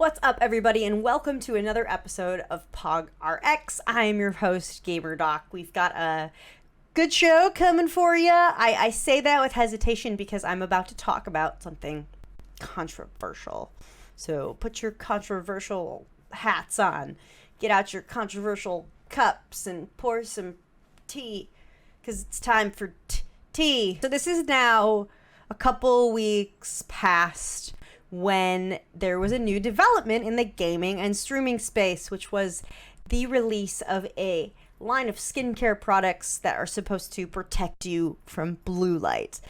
What's up, everybody, and welcome to another episode of Pog RX. I am your host, GamerDoc. We've got a good show coming for you. I say that with hesitation because I'm about to talk about something controversial. So put your controversial hats on. Get out your controversial cups and pour some tea because it's time for tea. So this is now a couple weeks past when there was a new development in the gaming and streaming space, which was the release of a line of skincare products that are supposed to protect you from blue light.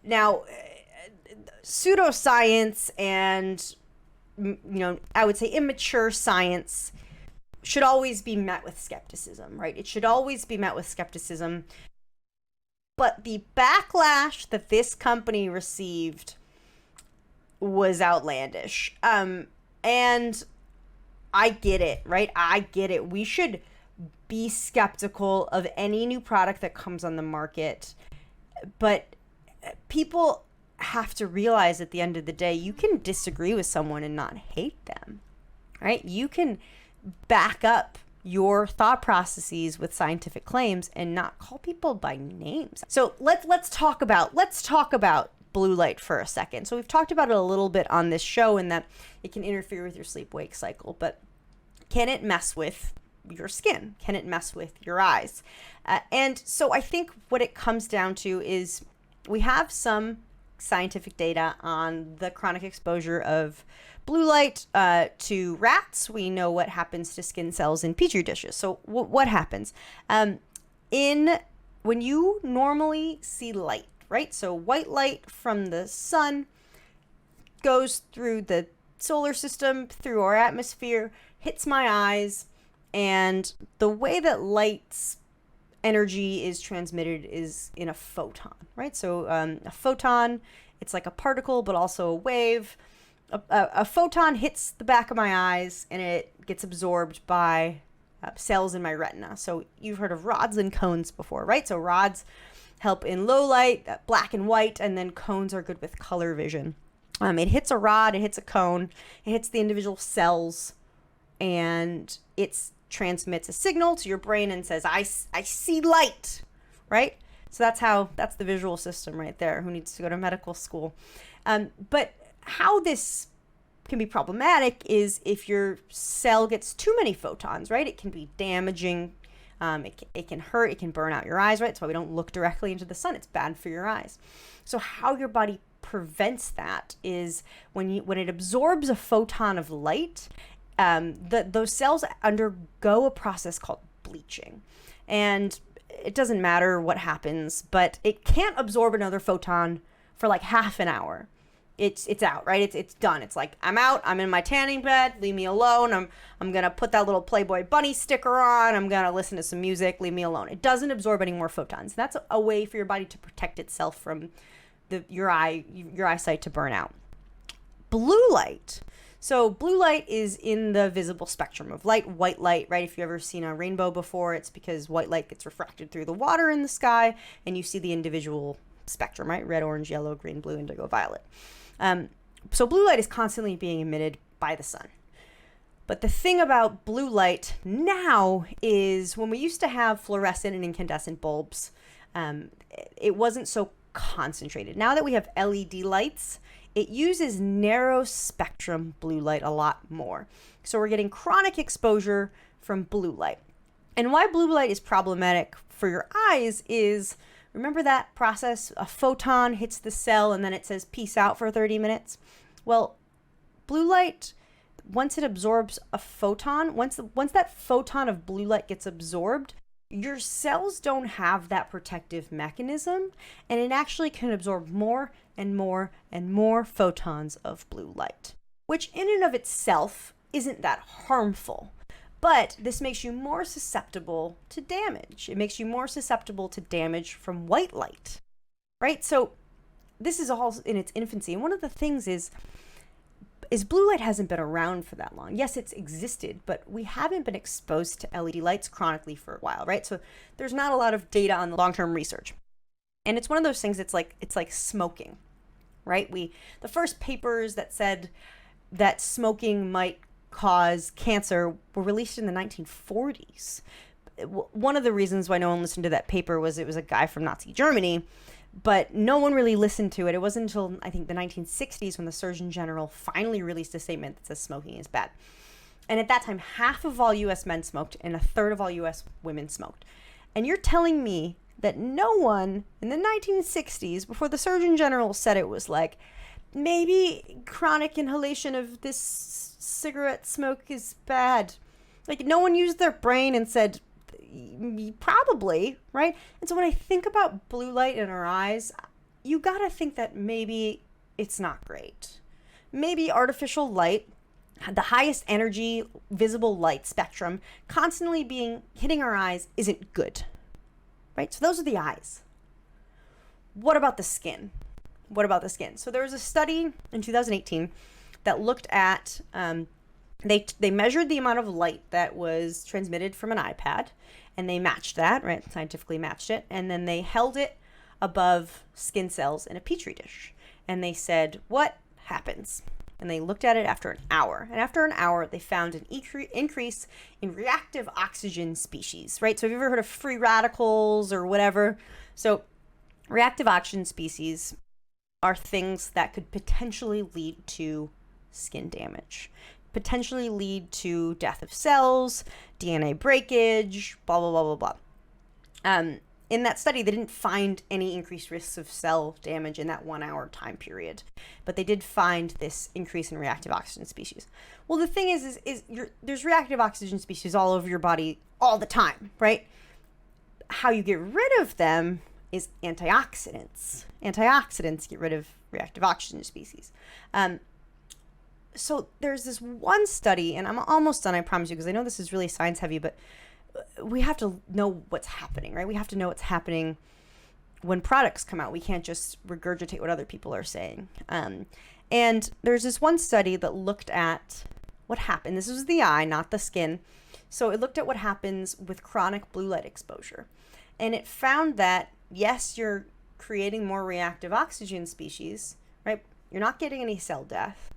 Now, pseudoscience and, I would say immature science should always be met with skepticism, right? It should always be met with skepticism. But the backlash that this company received was outlandish. And I get it, right? I get it. We should be skeptical of any new product that comes on the market. But people have to realize at the end of the day, you can disagree with someone and not hate them, right? You can back up your thought processes with scientific claims and not call people by names. So let's talk about blue light for a second. So we've talked about it a little bit on this show in that it can interfere with your sleep-wake cycle, but can it mess with your skin? Can it mess with your eyes? And so I think what it comes down to is we have some scientific data on the chronic exposure of blue light to rats. We know what happens to skin cells in petri dishes. So what happens? When you normally see light, right? So white light from the sun goes through the solar system, through our atmosphere, hits my eyes, and the way that light's energy is transmitted is in a photon, right? So a photon, it's like a particle, but also a wave. A photon hits the back of my eyes, and it gets absorbed by cells in my retina. So you've heard of rods and cones before, right? So rods help in low light, black and white, and then cones are good with color vision. It hits a rod, it hits a cone, it hits the individual cells, and it transmits a signal to your brain and says, I see light, right? So that's the visual system right there. Who needs to go to medical school? But how this can be problematic is if your cell gets too many photons, right? It can be damaging. It can hurt, it can burn out your eyes, right? That's why we don't look directly into the sun. It's bad for your eyes. So how your body prevents that is when it absorbs a photon of light, those cells undergo a process called bleaching. And it doesn't matter what happens, but it can't absorb another photon for like half an hour. It's out, right? It's done. It's like, I'm out. I'm in my tanning bed. Leave me alone. I'm going to put that little Playboy bunny sticker on. I'm going to listen to some music. Leave me alone. It doesn't absorb any more photons. That's a way for your body to protect itself from your eyesight to burn out. Blue light. So blue light is in the visible spectrum of light. White light, right? If you've ever seen a rainbow before, it's because white light gets refracted through the water in the sky and you see the individual spectrum, right? Red, orange, yellow, green, blue, indigo, violet. So blue light is constantly being emitted by the sun. But the thing about blue light now is when we used to have fluorescent and incandescent bulbs, it wasn't so concentrated. Now that we have LED lights, it uses narrow spectrum blue light a lot more. So we're getting chronic exposure from blue light. And why blue light is problematic for your eyes is, remember that process? A photon hits the cell and then it says peace out for 30 minutes. Well, blue light, once it absorbs a photon, once that photon of blue light gets absorbed, your cells don't have that protective mechanism, and it actually can absorb more and more and more photons of blue light, which in and of itself isn't that harmful. But this makes you more susceptible to damage. It makes you more susceptible to damage from white light, right? So this is all in its infancy. And one of the things is blue light hasn't been around for that long. Yes, it's existed, but we haven't been exposed to LED lights chronically for a while, right? So there's not a lot of data on the long-term research. And it's one of those things that's like, it's like smoking, right? The first papers that said that smoking might cause cancer were released in the 1940s. One of the reasons why no one listened to that paper was it was a guy from Nazi Germany, but no one really listened to it. It wasn't until, I think, the 1960s when the Surgeon General finally released a statement that says smoking is bad. And at that time, half of all U.S. men smoked and a third of all U.S. women smoked. And you're telling me that no one in the 1960s, before the Surgeon General said it, was like, maybe chronic inhalation of this cigarette smoke is bad. Like, no one used their brain and said, probably, right? And so when I think about blue light in our eyes, you gotta think that maybe it's not great. Maybe artificial light, the highest energy visible light spectrum, constantly hitting our eyes isn't good, right? So those are the eyes. What about the skin? So there was a study in 2018 that looked at, they measured the amount of light that was transmitted from an iPad, and they matched that, right? Scientifically matched it. And then they held it above skin cells in a petri dish. And they said, what happens? And they looked at it after an hour. And after an hour, they found an increase in reactive oxygen species, right? So have you ever heard of free radicals or whatever? So reactive oxygen species are things that could potentially lead to skin damage, potentially lead to death of cells, DNA breakage, blah, blah, blah, blah, blah. In that study, they didn't find any increased risks of cell damage in that 1 hour time period, but they did find this increase in reactive oxygen species. Well, the thing is there's reactive oxygen species all over your body all the time, right? How you get rid of them is antioxidants. Antioxidants get rid of reactive oxygen species. So there's this one study, and I'm almost done, I promise you, because I know this is really science heavy, but we have to know what's happening, right? We have to know what's happening when products come out. We can't just regurgitate what other people are saying. And there's this one study that looked at what happened. This was the eye, not the skin. So it looked at what happens with chronic blue light exposure. And it found that, yes, you're creating more reactive oxygen species, right? You're not getting any cell death,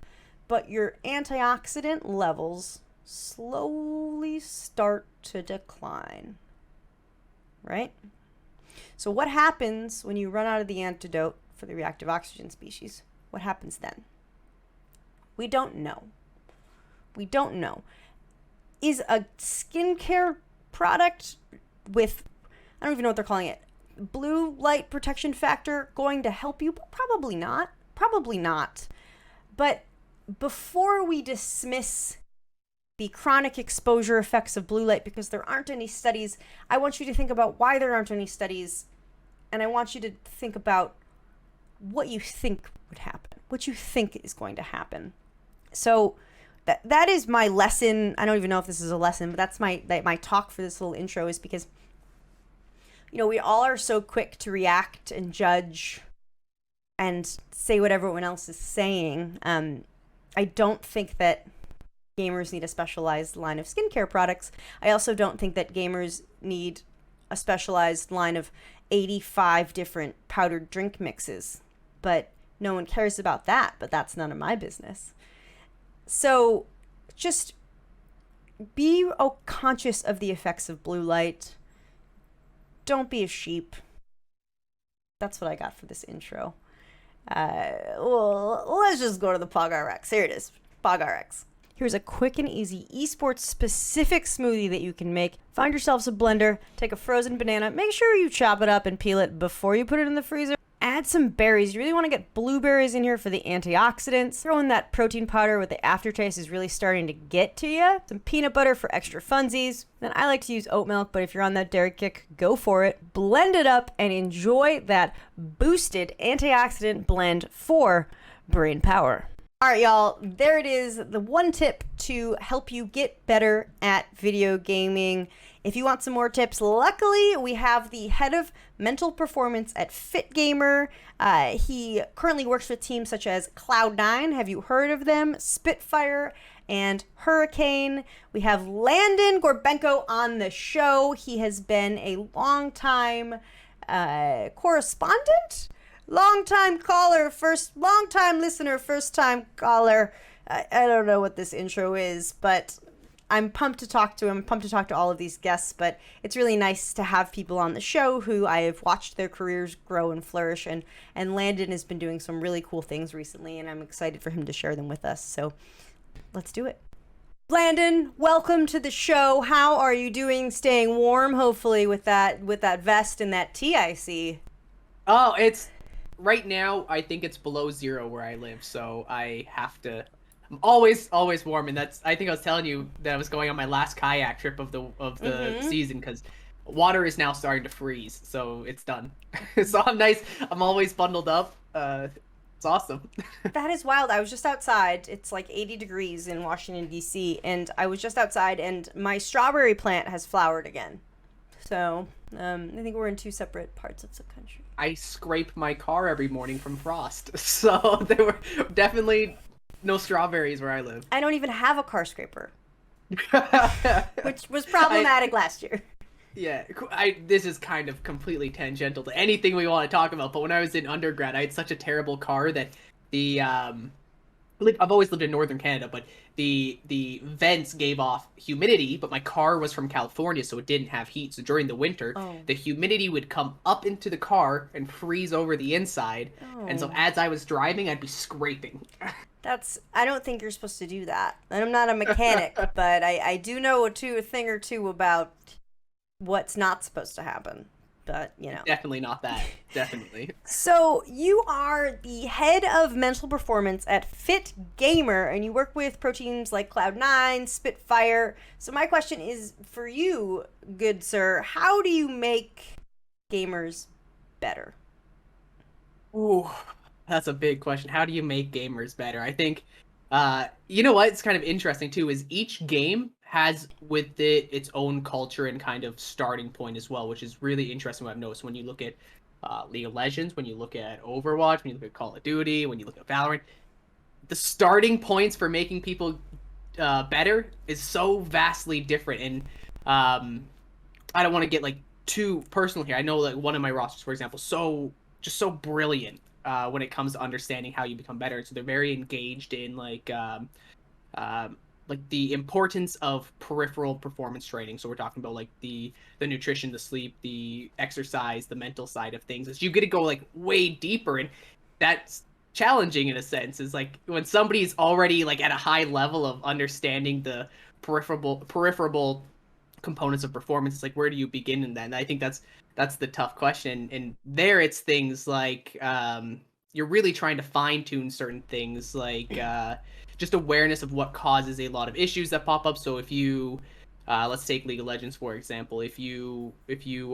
but your antioxidant levels slowly start to decline, right? So what happens when you run out of the antidote for the reactive oxygen species? What happens then? We don't know. We don't know. Is a skincare product with, I don't even know what they're calling it, blue light protection factor going to help you? Probably not. Probably not. But before we dismiss the chronic exposure effects of blue light because there aren't any studies, I want you to think about why there aren't any studies, and I want you to think about what you think would happen, what you think is going to happen. So that is my lesson. I don't even know if this is a lesson, but that's my talk for this little intro, is because, you know, we all are so quick to react and judge and say what everyone else is saying. I don't think that gamers need a specialized line of skincare products. I also don't think that gamers need a specialized line of 85 different powdered drink mixes. But no one cares about that, but that's none of my business. So just be conscious of the effects of blue light. Don't be a sheep. That's what I got for this intro. Well, let's just go to the PogRx. Here it is, PogRx. Here's a quick and easy esports specific smoothie that you can make. Find yourselves a blender, take a frozen banana, make sure you chop it up and peel it before you put it in the freezer. Add some berries. You really want to get blueberries in here for the antioxidants. Throw in that protein powder with the aftertaste is really starting to get to you. Some peanut butter for extra funsies. Then I like to use oat milk, but if you're on that dairy kick, go for it. Blend it up and enjoy that boosted antioxidant blend for brain power. All right, y'all, there it is. The one tip to help you get better at video gaming. If you want some more tips, luckily we have the head of mental performance at Fit Gamer. He currently works with teams such as Cloud9. Have you heard of them? Spitfire and Hurricane. We have Landon Gorbenko on the show. He has been a long-time correspondent, long-time caller, long-time listener, first-time caller. I don't know what this intro is, but I'm pumped to talk to him, pumped to talk to all of these guests, but it's really nice to have people on the show who I have watched their careers grow and flourish, and Landon has been doing some really cool things recently, and I'm excited for him to share them with us. So let's do it. Landon, welcome to the show. How are you doing? Staying warm, hopefully, with that vest and that tee I see. Oh, it's right now. I think it's below zero where I live, so I have to. I'm always warm, and that's. I think I was telling you that I was going on my last kayak trip of the season because water is now starting to freeze, so it's done. So I'm nice. I'm always bundled up. It's awesome. That is wild. I was just outside. It's like 80 degrees in Washington, D.C., and I was just outside, and my strawberry plant has flowered again. So I think we're in two separate parts of the country. I scrape my car every morning from frost, so there were definitely no strawberries where I live. I don't even have a car scraper, which was problematic last year. Yeah, this is kind of completely tangential to anything we want to talk about, but when I was in undergrad, I had such a terrible car that I've always lived in northern Canada, but the vents gave off humidity, but my car was from California, so it didn't have heat. So during the winter, the humidity would come up into the car and freeze over the inside. And so as I was driving, I'd be scraping. I don't think you're supposed to do that. And I'm not a mechanic, but I do know a thing or two about what's not supposed to happen. But, Definitely not that. Definitely. So you are the head of mental performance at Fit Gamer, and you work with pro teams like Cloud9, Spitfire. So my question is for you, good sir, how do you make gamers better? Ooh, that's a big question. How do you make gamers better? I think, you know what? It's kind of interesting too, is each game has with it its own culture and kind of starting point as well, which is really interesting what I've noticed when you look at League of Legends, when you look at Overwatch, when you look at Call of Duty, when you look at Valorant. The starting points for making people better is so vastly different. And I don't want to get like too personal here. I know like one of my rosters, for example, so brilliant when it comes to understanding how you become better. So they're very engaged in like the importance of peripheral performance training. So we're talking about like the nutrition, the sleep, the exercise, the mental side of things. As you get to go like way deeper, and that's challenging in a sense. Is like when somebody's already like at a high level of understanding the peripheral components of performance. It's like, where do you begin in that? And I think that's the tough question. And there it's things like you're really trying to fine tune certain things like just awareness of what causes a lot of issues that pop up. So if you let's take League of Legends for example, if you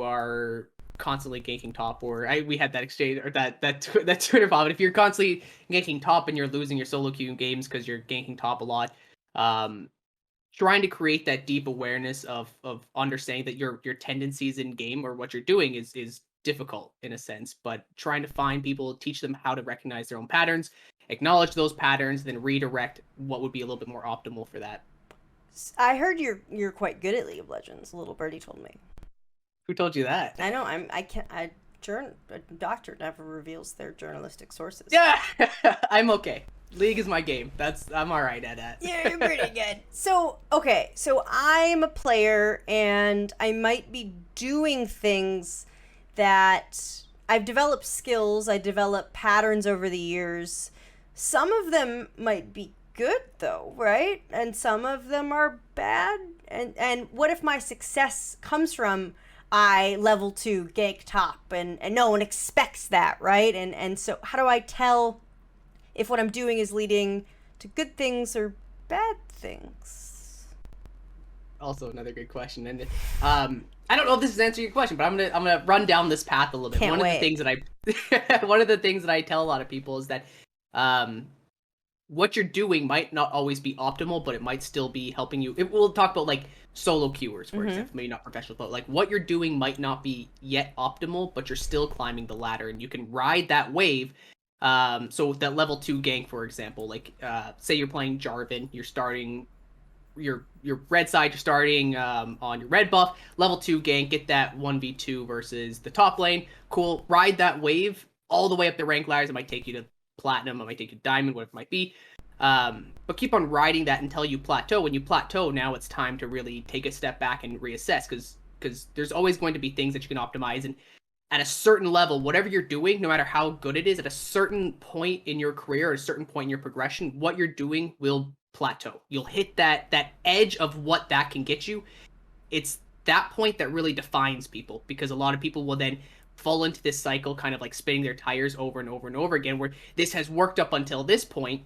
are constantly ganking top, or we had that exchange or that Twitter pop, but if you're constantly ganking top and you're losing your solo queue games because you're ganking top a lot, trying to create that deep awareness of understanding that your tendencies in game or what you're doing is difficult in a sense, but trying to find people, teach them how to recognize their own patterns, acknowledge those patterns, then redirect what would be a little bit more optimal for that. I heard you're quite good at League of Legends. Little birdie told me. Who told you that? I know. A doctor never reveals their journalistic sources. Yeah, I'm okay. League is my game. I'm all right at that. Yeah, you're pretty good. So I'm a player, and I might be doing things that I've developed skills. I developed patterns over the years. Some of them might be good though, right? And some of them are bad. And what if my success comes from I level 2 gank top and no one expects that, right? And so how do I tell if what I'm doing is leading to good things or bad things? Also another good question. And I don't know if this is answering your question, but I'm gonna run down this path a little bit. Can't wait. One of the things that I tell a lot of people is that what you're doing might not always be optimal, but it might still be helping you. We'll talk about like solo queuers, for example, maybe not professional, but like what you're doing might not be yet optimal, but you're still climbing the ladder, and you can ride that wave. So that level 2 gank, for example, like say you're playing Jarvan, you're starting your red side, you're starting on your red buff, level 2 gank, get that 1v2 versus the top lane. Cool, ride that wave all the way up the rank ladders. It might take you to platinum, it might take you to diamond, whatever it might be. But keep on riding that until you plateau. When you plateau, now it's time to really take a step back and reassess, because there's always going to be things that you can optimize. And at a certain level, whatever you're doing, no matter how good it is, at a certain point in your career or a certain point in your progression, what you're doing will plateau. You'll hit that edge of what that can get you. It's that point that really defines people, because a lot of people will then fall into this cycle, kind of like spinning their tires over and over and over again, where this has worked up until this point,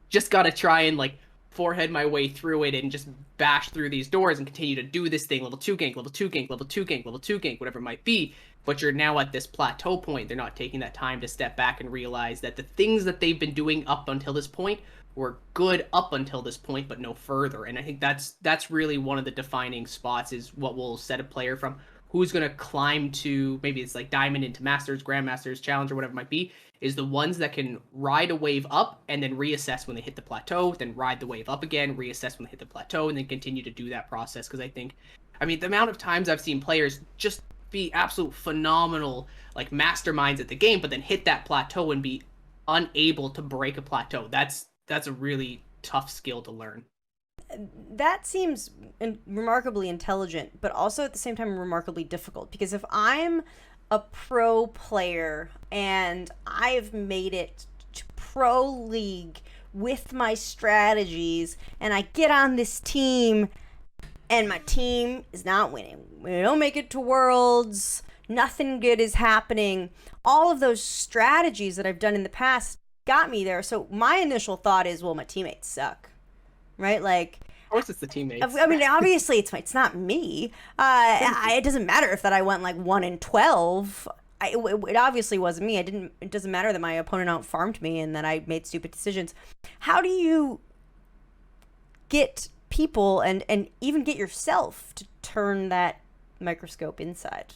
just got to try and like forehead my way through it and just bash through these doors and continue to do this thing, level 2 gank, level 2 gank, level 2 gank, level 2 gank, whatever it might be. But you're now at this plateau point. They're not taking that time to step back and realize that the things that they've been doing up until this point were good up until this point, but no further. And I think that's really one of the defining spots, is what will set a player from who's going to climb to, maybe it's like diamond into masters, grandmasters, challenger, whatever it might be, is the ones that can ride a wave up and then reassess when they hit the plateau, then ride the wave up again, reassess when they hit the plateau, and then continue to do that process. Because I mean, the amount of times I've seen players just be absolute phenomenal, like masterminds at the game, but then hit that plateau and be unable to break a plateau. That's a really tough skill to learn. That seems remarkably intelligent, but also at the same time remarkably difficult. Because if I'm a pro player and I've made it to pro league with my strategies, and I get on this team and my team is not winning, we don't make it to worlds, nothing good is happening, all of those strategies that I've done in the past got me there. So my initial thought is, well, my teammates suck, right? Like, of course it's the teammates. I mean, obviously it's not me. It doesn't matter if that I went like 1-12. It obviously wasn't me. It doesn't matter that my opponent out farmed me and that I made stupid decisions. How do you get people and even get yourself to turn that microscope inside?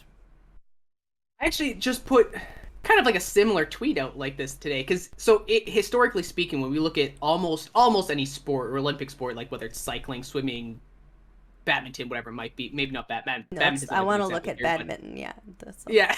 I actually just put kind of like a similar tweet out like this today, because historically speaking, when we look at almost any sport or Olympic sport, like whether it's cycling, swimming, badminton, whatever it might be, maybe not badminton. I want to look at badminton. But, yeah.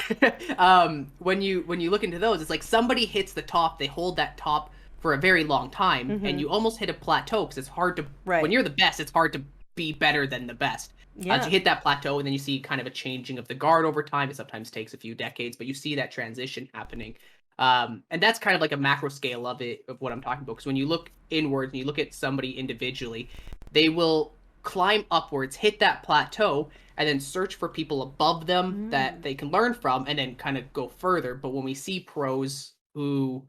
When you look into those, it's like somebody hits the top, they hold that top for a very long time, and you almost hit a plateau, because it's hard to, when you're the best, it's hard to be better than the best. So you hit that plateau, and then you see kind of a changing of the guard over time. It sometimes takes a few decades, but you see that transition happening. And that's kind of like a macro scale of what I'm talking about. Because when you look inwards and you look at somebody individually, they will climb upwards, hit that plateau, and then search for people above them that they can learn from, and then kind of go further. But when we see pros who,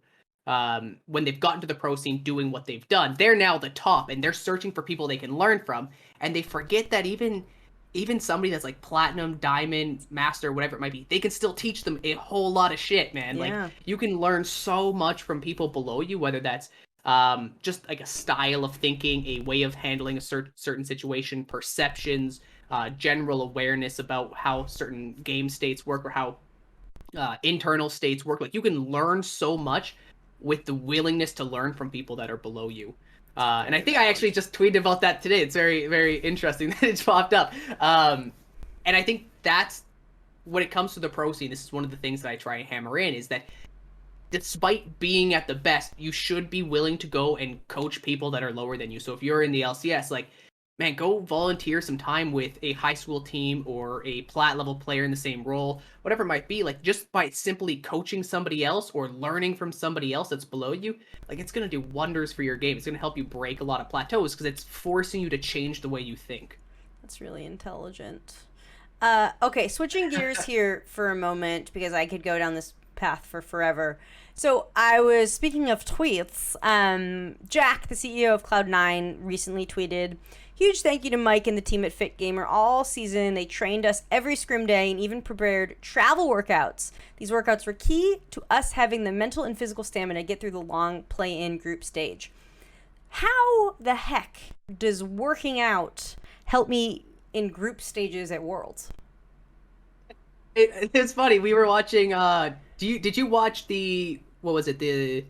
when they've gotten to the pro scene doing what they've done, they're now the top, and they're searching for people they can learn from, and they forget that even somebody that's like platinum, diamond, master, whatever it might be, they can still teach them a whole lot of shit, man. Like, you can learn so much from people below you, whether that's just like a style of thinking, a way of handling a certain situation, perceptions, general awareness about how certain game states work, or how internal states work. Like, you can learn so much with the willingness to learn from people that are below you. And I think I actually just tweeted about that today. It's very, very interesting that it's popped up. And I think that's, when it comes to the pro scene, this is one of the things that I try and hammer in, is that despite being at the best, you should be willing to go and coach people that are lower than you. So if you're in the LCS, like, man, go volunteer some time with a high school team or a plat level player in the same role, whatever it might be. Like, just by simply coaching somebody else or learning from somebody else that's below you, like, it's going to do wonders for your game. It's going to help you break a lot of plateaus, because it's forcing you to change the way you think. That's really intelligent. Okay, switching gears here for a moment, because I could go down this path for forever. So I was, speaking of tweets, Jack, the CEO of Cloud9, recently tweeted, "Huge thank you to Mike and the team at Fit Gamer. All season, they trained us every scrim day and even prepared travel workouts. These workouts were key to us having the mental and physical stamina to get through the long play-in group stage." How the heck does working out help me in group stages at Worlds? It's funny. We were watching. Did you watch what was it, the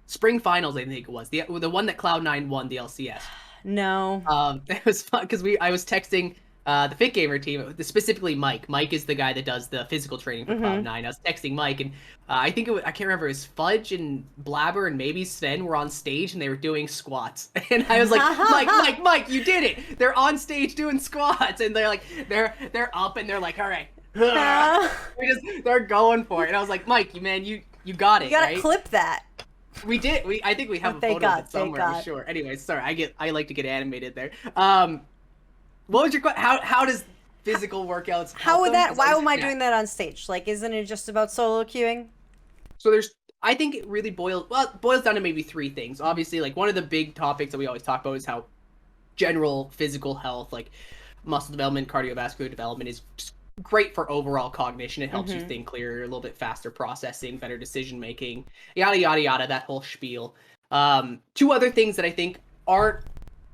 spring finals? I think it was the one that Cloud9 won the LCS. No. It was fun because I was texting the Fit Gamer team, specifically Mike. Mike is the guy that does the physical training for Cloud9. I was texting Mike, and I think I can't remember, it was Fudge and Blabber and maybe Sven were on stage, and they were doing squats. And I was like, Mike, you did it! They're on stage doing squats, and they're like, they're up, and they're like, all right. They're going for it. And I was like, Mike, you got it, You gotta right? clip that. We did. I think we have a photo of it somewhere, I'm sure. Anyways, sorry, I like to get animated there. What was your question? How does physical workouts How would that? Why am I doing that on stage? Like, isn't it just about solo queuing? So I think it really boils down to maybe three things. Obviously, like one of the big topics that we always talk about is how general physical health, like muscle development, cardiovascular development, is just great for overall cognition. It helps you think clearer, a little bit faster processing, better decision making, yada yada yada, that whole spiel. Two other things that I think aren't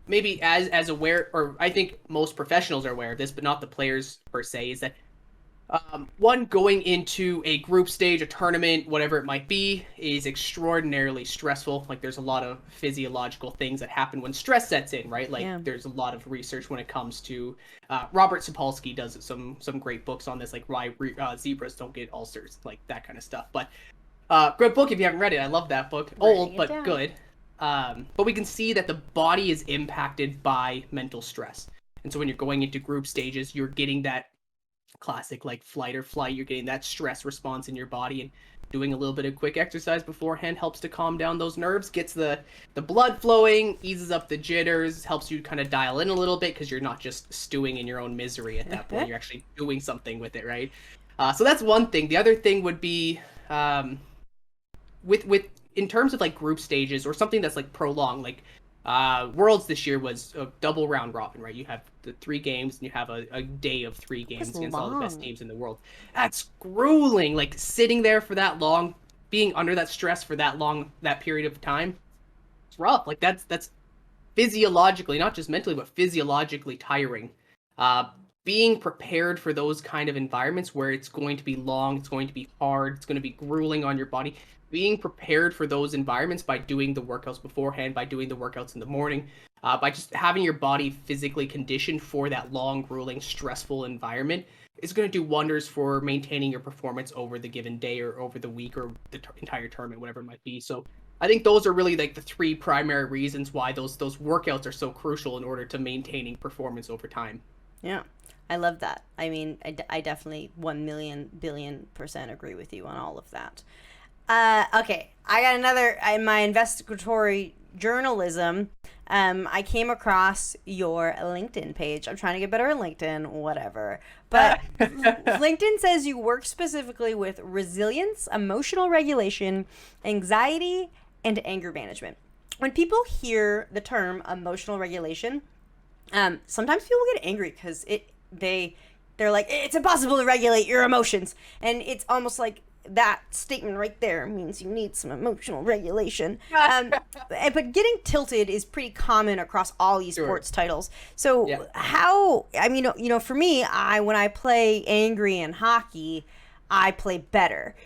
maybe as aware, or I think most professionals are aware of this, but not the players per se, is that one, going into a group stage, a tournament, whatever it might be, is extraordinarily stressful. Like, there's a lot of physiological things that happen when stress sets in, right? Like, there's a lot of research when it comes to Robert Sapolsky does some great books on this, like why zebras don't get ulcers, like that kind of stuff. But great book if you haven't read it. I love that book. Old but good. But we can see that the body is impacted by mental stress, and so when you're going into group stages, you're getting that classic like flight or flight. You're getting that stress response in your body, and doing a little bit of quick exercise beforehand helps to calm down those nerves, gets the blood flowing, eases up the jitters, helps you kind of dial in a little bit, because you're not just stewing in your own misery at that point. You're actually doing something with it, right? So that's one thing. The other thing would be with in terms of like group stages or something that's like prolonged, like Worlds this year was a double round robin, right? You have the 3 games and you have a day of 3 games against all the best teams in the world. That's grueling. Like, sitting there for that long, being under that stress for that long, that period of time, it's rough. Like, that's physiologically, not just mentally, but physiologically tiring. Being prepared for those kind of environments where it's going to be long, it's going to be hard, it's going to be grueling on your body. Being prepared for those environments by doing the workouts beforehand, by doing the workouts in the morning, by just having your body physically conditioned for that long, grueling, stressful environment is going to do wonders for maintaining your performance over the given day or over the week or the entire tournament, whatever it might be. So I think those are really like the 3 primary reasons why those workouts are so crucial in order to maintaining performance over time. Yeah, I love that. I mean, I definitely 1,000,000,000,000% agree with you on all of that. Okay, I got another, in my investigatory journalism, I came across your LinkedIn page. I'm trying to get better at LinkedIn, whatever. But LinkedIn says you work specifically with resilience, emotional regulation, anxiety, and anger management. When people hear the term emotional regulation, sometimes people get angry because they're like, it's impossible to regulate your emotions. And it's almost like that statement right there means you need some emotional regulation. But getting tilted is pretty common across all esports titles. So how, I mean, for me, when I play angry in hockey, I play better.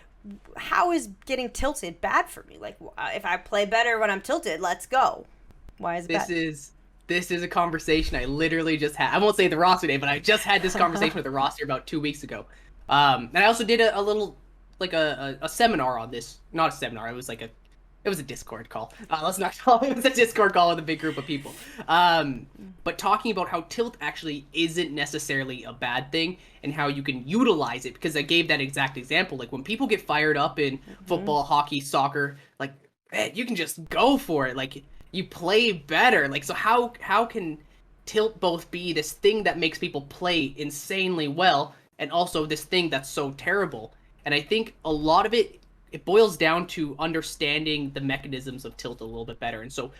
How is getting tilted bad for me? Like, if I play better when I'm tilted, let's go. Why is it bad? This is a conversation I literally just had. I won't say the roster name, but I just had this conversation with the roster about 2 weeks ago. And I also did a little, like a seminar on this. Not a seminar, it was a Discord call. Let's not call it. It was a Discord call with a big group of people. But talking about how tilt actually isn't necessarily a bad thing, and how you can utilize it, because I gave that exact example. Like, when people get fired up in football, hockey, soccer, like, man, you can just go for it. Like, you play better. Like, so how can tilt both be this thing that makes people play insanely well, and also this thing that's so terrible? And I think a lot of it boils down to understanding the mechanisms of tilt a little bit better. And so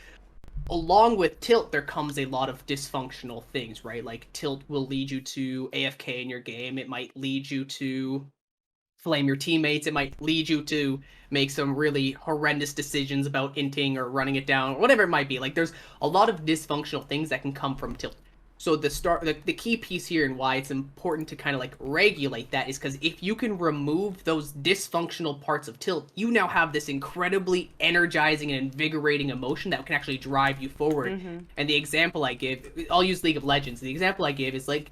along with tilt, there comes a lot of dysfunctional things, right? Like, tilt will lead you to AFK in your game. It might lead you to flame your teammates. It might lead you to make some really horrendous decisions about inting or running it down, or whatever it might be. Like, there's a lot of dysfunctional things that can come from tilt. So the key piece here, and why it's important to kind of like regulate that, is because if you can remove those dysfunctional parts of tilt, you now have this incredibly energizing and invigorating emotion that can actually drive you forward. And the example I give, I'll use League of Legends. The example I give is like,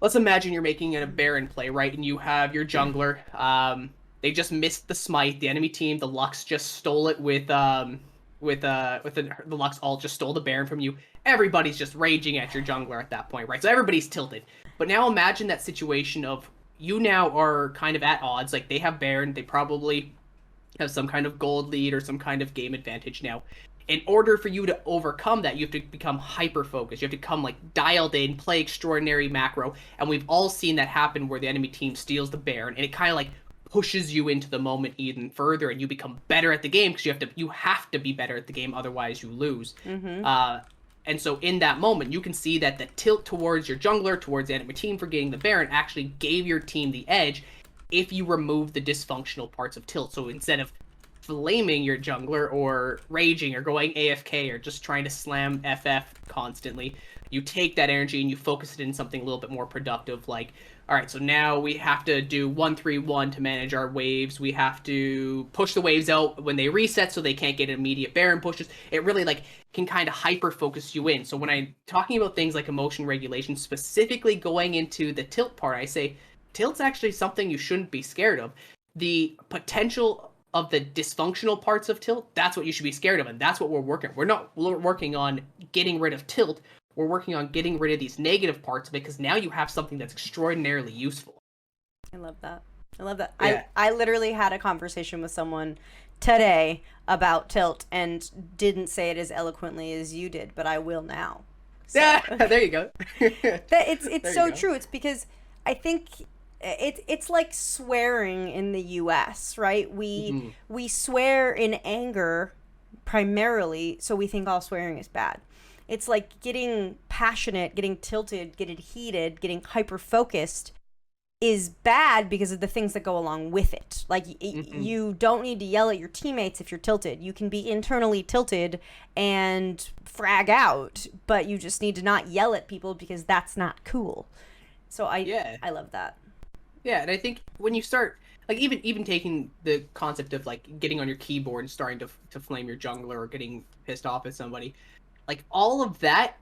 let's imagine you're making a Baron play, right? And you have your jungler. They just missed the smite. The enemy team, the Lux just stole it with the Lux ult just stole the Baron from you. Everybody's just raging at your jungler at that point, right? So everybody's tilted. But now imagine that situation of you now are kind of at odds. Like they have Baron, they probably have some kind of gold lead or some kind of game advantage now. In order for you to overcome that, you have to become hyper focused. You have to come like dialed in, play extraordinary macro, and we've all seen that happen where the enemy team steals the Baron, and it kind of like pushes you into the moment even further, and you become better at the game because you have to be better at the game, otherwise you lose. And so in that moment, you can see that the tilt towards your jungler, towards the enemy team for getting the Baron, actually gave your team the edge if you remove the dysfunctional parts of tilt. So instead of flaming your jungler or raging or going AFK or just trying to slam FF constantly, you take that energy and you focus it in something a little bit more productive, like, all right, so now we have to do 1-3-1 to manage our waves. We have to push the waves out when they reset so they can't get immediate Baron pushes. It really like can kind of hyper focus you in. So when I'm talking about things like emotion regulation, specifically going into the tilt part, I say tilt's actually something you shouldn't be scared of. The potential of the dysfunctional parts of tilt, that's what you should be scared of, and that's what we're working on. We're not working on getting rid of tilt, we're working on getting rid of these negative parts of it, because now you have something that's extraordinarily useful. I love that. I love that. Yeah. I literally had a conversation with someone today about tilt and didn't say it as eloquently as you did, but I will now. So. Yeah, there you go. It's so true. It's because I think it's like swearing in the US, right? We swear in anger primarily, so we think all swearing is bad. It's like getting passionate, getting tilted, getting heated, getting hyper focused is bad because of the things that go along with it. Like you don't need to yell at your teammates if you're tilted. You can be internally tilted and frag out, but you just need to not yell at people because that's not cool. So I love that. Yeah, and I think when you start, like even taking the concept of like getting on your keyboard and starting to flame your jungler or getting pissed off at somebody, like all of that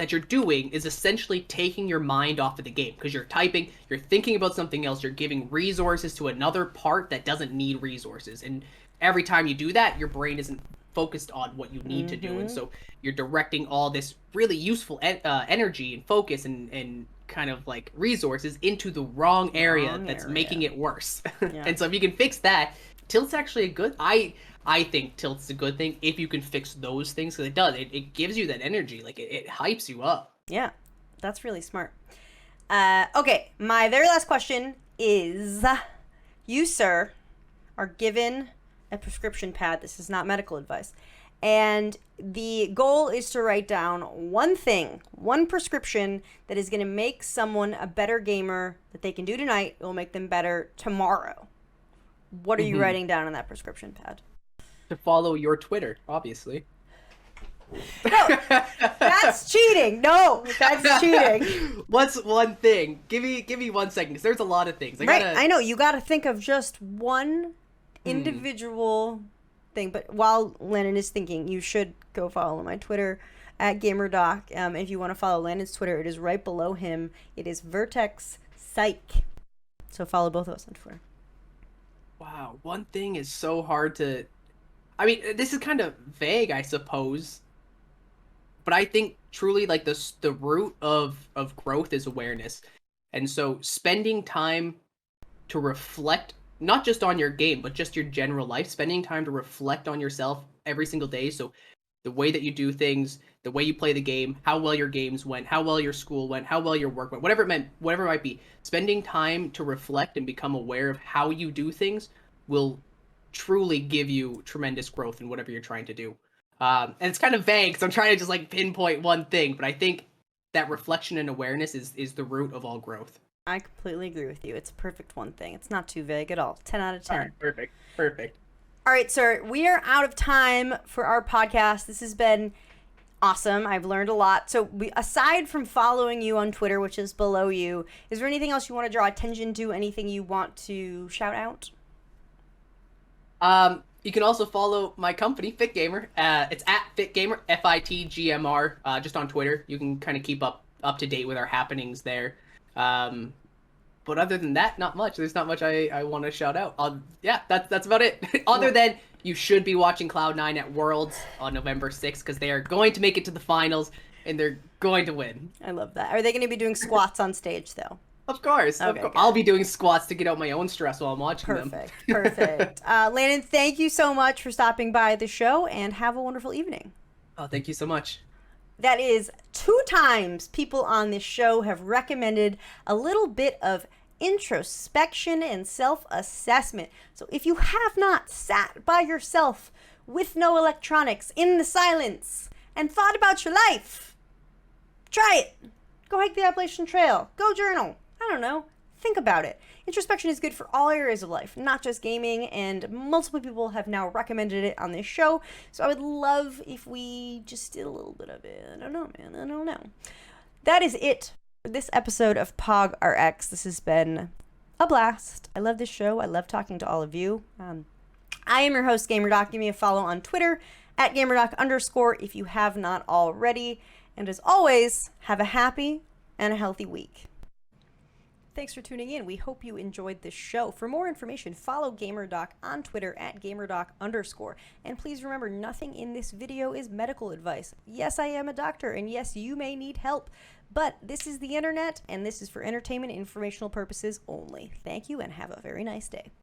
you're doing is essentially taking your mind off of the game, because you're typing, you're thinking about something else, you're giving resources to another part that doesn't need resources, and every time you do that, your brain isn't focused on what you need to do, and so you're directing all this really useful energy and focus and kind of like resources into the wrong area that's making it worse. Yeah. And so if you can fix that, tilt's actually a good, I think tilt's a good thing if you can fix those things, because it does. It gives you that energy. Like, it hypes you up. Yeah, that's really smart. Okay, my very last question is, you, sir, are given a prescription pad. This is not medical advice. And the goal is to write down one thing, one prescription that is going to make someone a better gamer that they can do tonight. It will make them better tomorrow. What are you writing down on that prescription pad? To follow your Twitter, obviously. No, that's cheating. No, that's cheating. What's one thing? Give me 1 second, because there's a lot of things. I know. You got to think of just one individual thing. But while Landon is thinking, you should go follow my Twitter at GamerDoc. If you want to follow Landon's Twitter, it is right below him. It is Vertex Psych. So follow both of us on Twitter. Wow, one thing is so hard to... I mean, this is kind of vague, I suppose. But I think truly, like, the root of growth is awareness. And so spending time to reflect, not just on your game, but just your general life, spending time to reflect on yourself every single day. So the way that you do things, the way you play the game, how well your games went, how well your school went, how well your work went, whatever it might be. Spending time to reflect and become aware of how you do things will truly give you tremendous growth in whatever you're trying to do. And it's kind of vague, so I'm trying to just like pinpoint one thing, but I think that reflection and awareness is the root of all growth. I completely agree with you. It's a perfect one thing. It's not too vague at all. 10 out of 10. All right, perfect. All right, sir, we are out of time for our podcast. This has been awesome. I've learned a lot. So aside from following you on Twitter, which is below you, is there anything else you want to draw attention to? Anything you want to shout out? You can also follow my company, Fit Gamer. It's at Fit Gamer, FITGMR, just on Twitter. You can kind of keep up to date with our happenings there. But other than that, not much. There's not much I want to shout out. Yeah, that's about it. Other than you should be watching Cloud9 at Worlds on November 6th because they are going to make it to the finals and they're going to win. I love that. Are they going to be doing squats on stage though? Of course. Okay, I'll be doing squats to get out my own stress while I'm watching them. Perfect. Landon, thank you so much for stopping by the show and have a wonderful evening. Oh, thank you so much. That is 2 times people on this show have recommended a little bit of introspection and self-assessment. So if you have not sat by yourself with no electronics in the silence and thought about your life, try it. Go hike the Appalachian Trail. Go journal. I don't know. Think about it. Introspection is good for all areas of life, not just gaming, and multiple people have now recommended it on this show, so I would love if we just did a little bit of it. I don't know, man. I don't know. That is it for this episode of POG RX. This has been a blast. I love this show. I love talking to all of you. I am your host, GamerDoc. Give me a follow on Twitter at GamerDoc_ if you have not already. And as always, have a happy and a healthy week. Thanks for tuning in. We hope you enjoyed this show. For more information, follow GamerDoc on Twitter at GamerDoc_. And please remember, nothing in this video is medical advice. Yes, I am a doctor, and yes, you may need help. But this is the internet, and this is for entertainment and informational purposes only. Thank you, and have a very nice day.